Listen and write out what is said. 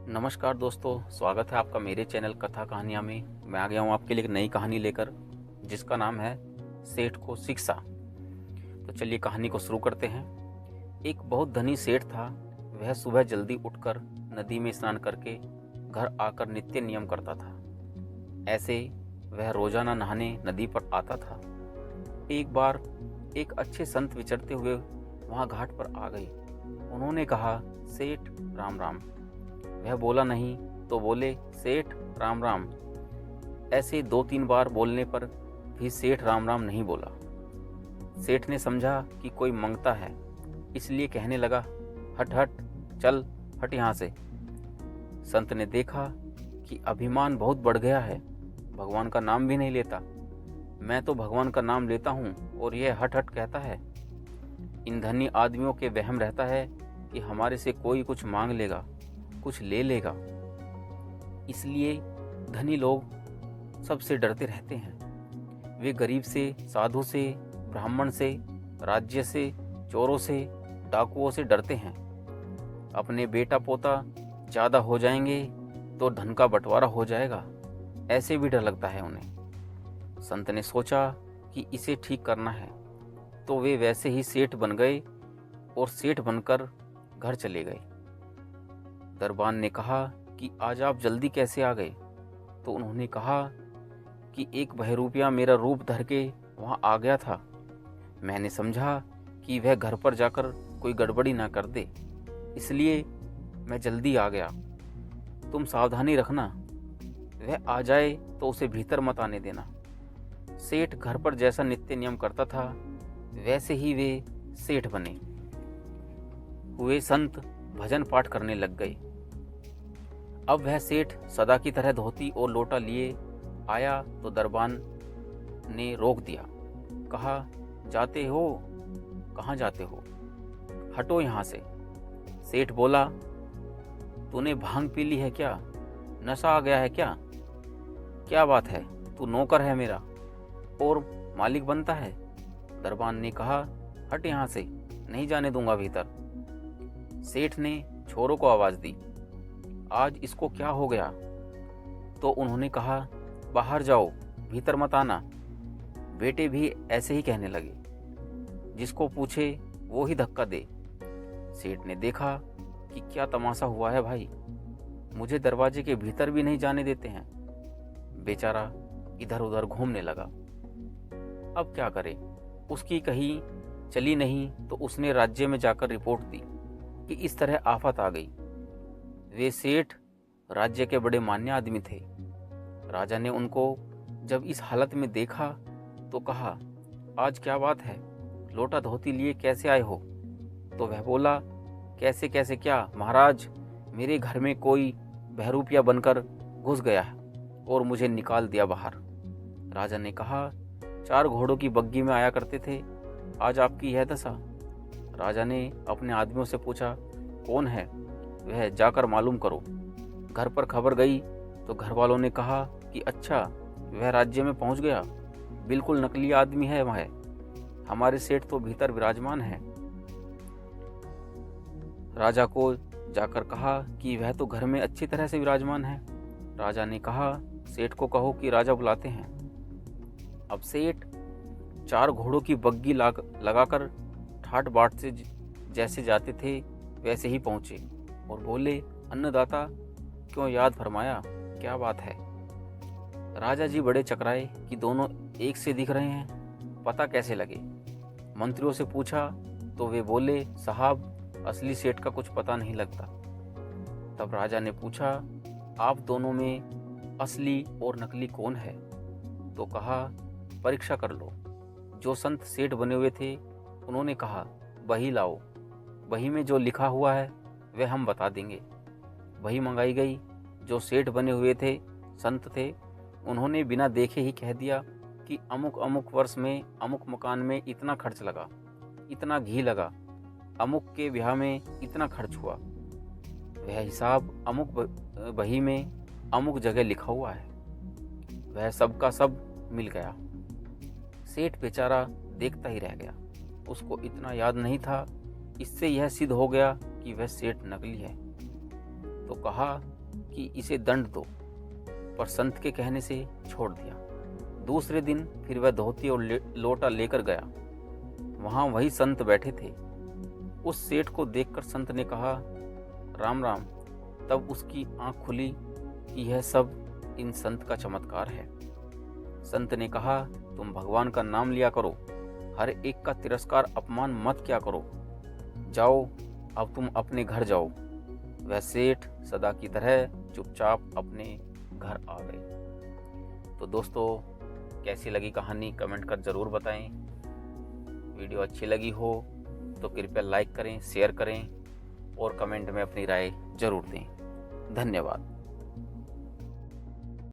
नमस्कार दोस्तों, स्वागत है आपका मेरे चैनल कथा कहानियाँ में। मैं आ गया हूँ आपके लिए एक नई कहानी लेकर, जिसका नाम है सेठ को शिक्षा। तो चलिए कहानी को शुरू करते हैं। एक बहुत धनी सेठ था। वह सुबह जल्दी उठकर नदी में स्नान करके घर आकर नित्य नियम करता था। ऐसे वह रोजाना नहाने नदी पर आता था। एक बार एक अच्छे संत विचरते हुए वहाँ घाट पर आ गए। उन्होंने कहा, सेठ राम राम। वह बोला नहीं तो बोले, सेठ राम राम। ऐसे 2-3 बार बोलने पर भी सेठ राम राम नहीं बोला। सेठ ने समझा कि कोई मंगता है, इसलिए कहने लगा, हट हट, चल हट यहाँ से। संत ने देखा कि अभिमान बहुत बढ़ गया है, भगवान का नाम भी नहीं लेता। मैं तो भगवान का नाम लेता हूँ और यह हट हट कहता है। इन धनी आदमियों के वहम रहता है कि हमारे से कोई कुछ मांग लेगा, कुछ ले लेगा, इसलिए धनी लोग सबसे डरते रहते हैं। वे गरीब से, साधु से, ब्राह्मण से, राज्य से, चोरों से, डाकुओं से डरते हैं। अपने बेटा पोता ज़्यादा हो जाएंगे तो धन का बंटवारा हो जाएगा, ऐसे भी डर लगता है उन्हें। संत ने सोचा कि इसे ठीक करना है, तो वे वैसे ही सेठ बन गए और सेठ बनकर घर चले गए। दरबान ने कहा कि आज आप जल्दी कैसे आ गए? तो उन्होंने कहा कि एक बहरूपिया मेरा रूप धर के वहाँ आ गया था। मैंने समझा कि वह घर पर जाकर कोई गड़बड़ी ना कर दे, इसलिए मैं जल्दी आ गया। तुम सावधानी रखना, वह आ जाए तो उसे भीतर मत आने देना। सेठ घर पर जैसा नित्य नियम करता था, वैसे ही वे सेठ बने हुए संत भजन पाठ करने लग गए। अब वह सेठ सदा की तरह धोती और लोटा लिए आया तो दरबान ने रोक दिया। कहा, जाते हो? कहाँ जाते हो? हटो यहाँ से। सेठ बोला, तूने भांग पी ली है क्या? नशा आ गया है क्या? क्या बात है, तू नौकर है मेरा और मालिक बनता है? दरबान ने कहा, हट यहाँ से, नहीं जाने दूंगा भीतर। सेठ ने छोरों को आवाज दी, आज इसको क्या हो गया? तो उन्होंने कहा, बाहर जाओ, भीतर मत आना। बेटे भी ऐसे ही कहने लगे, जिसको पूछे वो ही धक्का दे। सेठ ने देखा कि क्या तमाशा हुआ है भाई, मुझे दरवाजे के भीतर भी नहीं जाने देते हैं। बेचारा इधर उधर घूमने लगा। अब क्या करे, उसकी कहीं चली नहीं तो उसने राज्य में जाकर रिपोर्ट दी कि इस तरह आफत आ गई। वे सेठ राज्य के बड़े मान्य आदमी थे। राजा ने उनको जब इस हालत में देखा तो कहा, आज क्या बात है, लोटा धोती लिए कैसे आए हो? तो वह बोला, कैसे कैसे क्या महाराज, मेरे घर में कोई बहरूपिया बनकर घुस गया है और मुझे निकाल दिया बाहर। राजा ने कहा, 4 घोड़ों की बग्गी में आया करते थे, आज आपकी यह दशा। राजा ने अपने आदमियों से पूछा, कौन है वह, जाकर मालूम करो। घर पर खबर गई तो घर वालों ने कहा कि अच्छा, वह राज्य में पहुंच गया, बिल्कुल नकली आदमी है वह, हमारे सेठ तो भीतर विराजमान है। राजा को जाकर कहा कि वह तो घर में अच्छी तरह से विराजमान है। राजा ने कहा, सेठ को कहो कि राजा बुलाते हैं। अब सेठ 4 घोड़ों की बग्गी लगाकर ठाट बाट से जैसे जाते थे वैसे ही पहुंचे और बोले, अन्नदाता, क्यों याद फरमाया, क्या बात है? राजा जी बड़े चकराए कि दोनों एक से दिख रहे हैं, पता कैसे लगे? मंत्रियों से पूछा तो वे बोले, साहब, असली सेठ का कुछ पता नहीं लगता। तब राजा ने पूछा, आप दोनों में असली और नकली कौन है? तो कहा, परीक्षा कर लो। जो संत सेठ बने हुए थे उन्होंने कहा, बही लाओ, बही में जो लिखा हुआ है वह हम बता देंगे। वही मंगाई गई। जो सेठ बने हुए थे, संत थे, उन्होंने बिना देखे ही कह दिया कि अमुक अमुक वर्ष में अमुक मकान में इतना खर्च लगा, इतना घी लगा, अमुक के ब्याह में इतना खर्च हुआ। वह हिसाब अमुक बही में अमुक जगह लिखा हुआ है। वह सब का सब मिल गया। सेठ बेचारा देखता ही रह गया, उसको इतना याद नहीं था। इससे यह सिद्ध हो गया कि वह सेठ नकली है। तो कहा, कि इसे दंड दो, पर संत के कहने से छोड़ दिया। दूसरे दिन फिर वह धोती और लोटा लेकर गया। वहां वही संत बैठे थे। उस सेठ को देखकर संत ने कहा, राम राम। तब उसकी आंख खुली कि यह सब इन संत का चमत्कार है। संत ने कहा, तुम भगवान का नाम लिया करो, हर एक का तिरस्कार अपमान मत किया करो। जाओ, अब तुम अपने घर जाओ। वह सेठ सदा की तरह चुपचाप अपने घर आ गए। तो दोस्तों, कैसी लगी कहानी कमेंट कर ज़रूर बताएं। वीडियो अच्छी लगी हो तो कृपया लाइक करें, शेयर करें और कमेंट में अपनी राय ज़रूर दें। धन्यवाद।